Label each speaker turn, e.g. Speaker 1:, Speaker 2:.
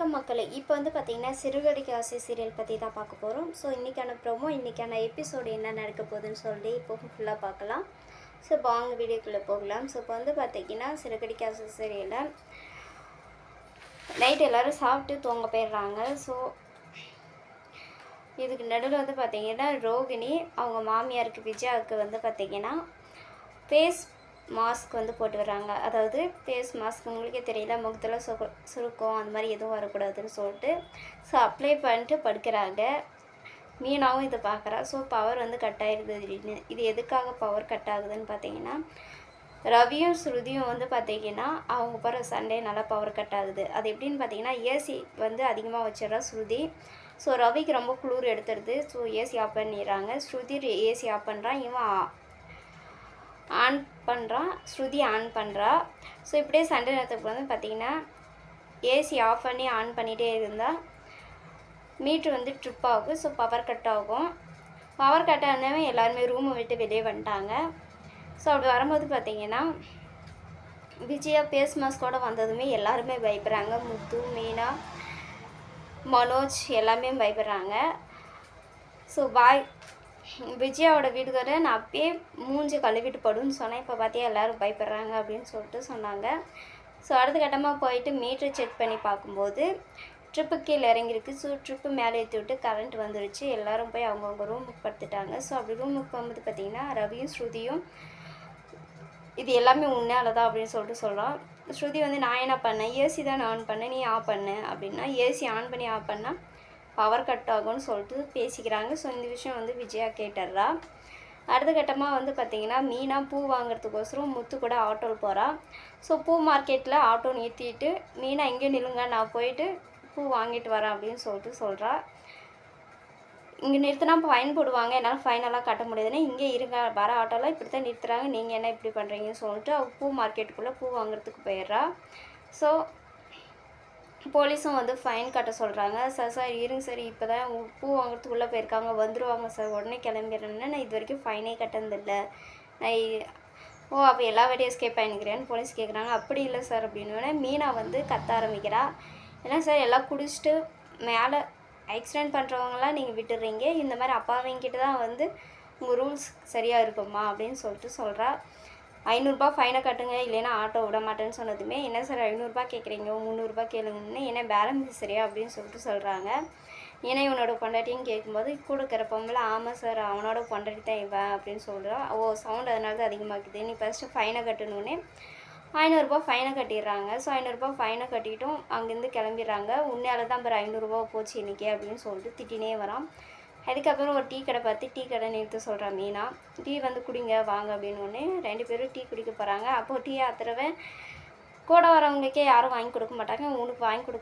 Speaker 1: வணக்கம் மக்களே. இப்போ வந்து பார்த்தீங்கன்னா, சிறுகடிக்க ஆசை சீரியல் பற்றி தான் பார்க்க போகிறோம். ஸோ இன்றைக்கான ப்ரோமோ, இன்றைக்கான எபிசோடு என்ன நடக்க போகுதுன்னு சொல்லி இப்போ ஃபுல்லாக பார்க்கலாம். ஸோ இப்போ வாங்க வீடியோக்குள்ளே போகலாம். ஸோ இப்போ வந்து பார்த்தீங்கன்னா, சிறுகடிக்க ஆசை சீரியலில் நைட் எல்லோரும் சாப்பிட்டு தூங்க போயிடுறாங்க. ஸோ இதுக்கு நடுவில் வந்து பார்த்திங்கன்னா, ரோகிணி அவங்க மாமியாருக்கு விஜயாவுக்கு வந்து பார்த்திங்கன்னா ஃபேஸ் மாஸ்க் வந்து போட்டு வர்றாங்க. அதாவது ஃபேஸ் மாஸ்க் உங்களுக்கே தெரியல, முகத்தில் சுருக்கம் அந்த மாதிரி எதுவும் வரக்கூடாதுன்னு சொல்லிட்டு ஸோ அப்ளை பண்ணிட்டு படுக்கிறாங்க. மீனாவும் இதை பார்க்குறா. ஸோ பவர் வந்து கட் ஆகிடுது திடீர்னு. இது எதுக்காக பவர் கட் ஆகுதுன்னு பார்த்தீங்கன்னா, ரவியும் ஸ்ருதியும் வந்து பார்த்திங்கன்னா அவங்க போகிற சண்டே நல்லா பவர் கட் ஆகுது. அது எப்படின்னு பார்த்தீங்கன்னா, ஏசி வந்து அதிகமாக வச்சிடறா ஸ்ருதி. ஸோ ரவிக்கு ரொம்ப குளிர் எடுத்துடுது. ஸோ ஏசி ஆஃப் பண்ணிடுறாங்க. ஸ்ருதி ஏசி ஆஃப் பண்ணுறான், இவன் ஆன் பண்ணுறான், ஸ்ருதி ஆன் பண்ணுறா. ஸோ இப்படியே சண்டை நேரத்துக்கு வந்து பார்த்திங்கன்னா, ஏசி ஆஃப் பண்ணி ஆன் பண்ணிகிட்டே இருந்தால் மீட்ரு வந்து ட்ரிப் ஆகும். ஸோ பவர் கட் ஆகும். பவர் கட் ஆனவே எல்லாருமே ரூமை விட்டு வெளியே வந்துட்டாங்க. ஸோ அப்படி வரும்போது பார்த்திங்கன்னா, விஜயா ஃபேஸ் மாஸ்கோடு வந்ததுமே எல்லாருமே பயப்படுறாங்க. முத்து, மீனா, மனோஜ் எல்லாமே பயப்படுறாங்க. ஸோ விஜயாவோட வீட்டுக்கார நான் அப்பயே மூஞ்சி கழுவிட்டு படுன்னு சொன்னேன். இப்போ பார்த்தியா எல்லோரும் பயப்படுறாங்க அப்படின்னு சொல்லிட்டு சொன்னாங்க. ஸோ அடுத்த கட்டமாக போயிட்டு மீட்ரு செக் பண்ணி பார்க்கும்போது ட்ரிப்பு கீழே இறங்கியிருக்கு. ஸோ ட்ரிப்பு மேலே ஏற்றி விட்டு கரண்ட் வந்துருச்சு. எல்லோரும் போய் அவங்கவுங்க ரூமுக்கு படுத்துட்டாங்க. ஸோ அப்படி ரூமுக்கு போகும்போது பார்த்திங்கன்னா, ரவியும் ஸ்ருதியும் இது எல்லாமே உன்னால தான் அப்படின்னு சொல்லிட்டு சொல்கிறான். ஸ்ருதி வந்து நான் என்ன பண்ணேன், ஏசி தான் நான் ஆன் பண்ணேன், நீ ஆஃப் பண்ண அப்படின்னா, ஏசி ஆன் பண்ணி ஆஃப் பண்ணால் பவர் கட் ஆகும்னு சொல்லிட்டு பேசிக்கிறாங்க. ஸோ இந்த விஷயம் வந்து விஜயா கேட்டுடுறா. அடுத்த கட்டமாக வந்து பார்த்திங்கன்னா, மீனா பூ வாங்குறதுக்கோசரம் முத்து கூட ஆட்டோவில் போகிறா. ஸோ பூ மார்க்கெட்டில் ஆட்டோ நிறுத்திட்டு, மீனா இங்கே நில்லுங்க, நான் போயிட்டு பூ வாங்கிட்டு வரேன் அப்படின்னு சொல்லிட்டு சொல்கிறா. இங்கே நிறுத்தினா ஃபைன் போடுவாங்க, என்னால் ஃபைனெல்லாம் கட்ட முடியாதுன்னா இங்கே இருங்க, வர ஆட்டோலாம் இப்படி தான் நிறுத்துறாங்க, நீங்கள் என்ன இப்படி பண்ணுறீங்கன்னு சொல்லிட்டு அவள் பூ மார்க்கெட்டுக்குள்ளே பூ வாங்குறதுக்கு போயிடுறா. ஸோ போலீஸும் வந்து ஃபைன் கட்ட சொல்கிறாங்க. சார் இருங்க சார், இப்போ தான் பூ வாங்குறதுக்குள்ளே போயிருக்காங்க, வந்துடுவாங்க சார், உடனே கிளம்பிடுறேன்னு. நான் இது வரைக்கும் ஃபைனே கட்டினதில்லை. நான் அப்போ எல்லா வாட்டியும் எஸ்கேப் பண்ணிக்கிறேன்னு போலீஸ் கேட்குறாங்க. அப்படி இல்லை சார் அப்படின்னு மீனா வந்து கத்த ஆரம்பிக்கிறா. ஏன்னா சார் எல்லாம் குடிச்சிட்டு மேலே ஆக்சிடெண்ட் பண்ணுறவங்களாம் நீங்கள் விட்டுடுறீங்க, இந்த மாதிரி அப்பாவங்கிட்ட தான் வந்து உங்கள் ரூல்ஸ் சரியாக இருக்குமா அப்படின்னு சொல்லிட்டு சொல்கிறா. 500 ஃபைனை கட்டுங்க, இல்லைன்னா ஆட்டோ விட மாட்டேன்னு சொன்னதுமே, என்ன சார் 500 கேட்குறீங்க, 300 கேளுங்கன்னு, ஏன்னா பேலன்ஸ் சரியா அப்படின்னு சொல்லிட்டு சொல்கிறாங்க. ஏன்னா இவனோட பொண்டாட்டின்னு கேட்கும்போது கூட இருக்கிற பொம்பளை, ஆமாம் சார் அவனோட பொண்டாட்டி தான் இவன் அப்படின்னு சொல்கிறான். சவுண்ட் அதனால தான் அதிகமாக்குது, நீ ஃபஸ்ட்டு ஃபைனை கட்டணுன்னே 500 ஃபைனை கட்டிடுறாங்க. ஸோ 500 ஃபைனை கட்டிட்டும் அங்கேருந்து கிளம்பிடுறாங்க. உன்னையால் தான் பாரு 500 போச்சு இன்றைக்கி அப்படின்னு சொல்லிட்டு திட்டினே வரான். அதுக்கப்புறம் ஒரு டீ கடை பார்த்து டீ கடை நிறுத்த சொல்கிறான் மீனா. டீ வந்து குடிங்க வாங்க அப்படின்னு 2 பேரும் டீ குடிக்க போகிறாங்க. அப்போது டீ ஆத்துறவன் கூட வரவங்களுக்கே யாரும் வாங்கி கொடுக்க மாட்டாங்க, உனக்கு வாங்கி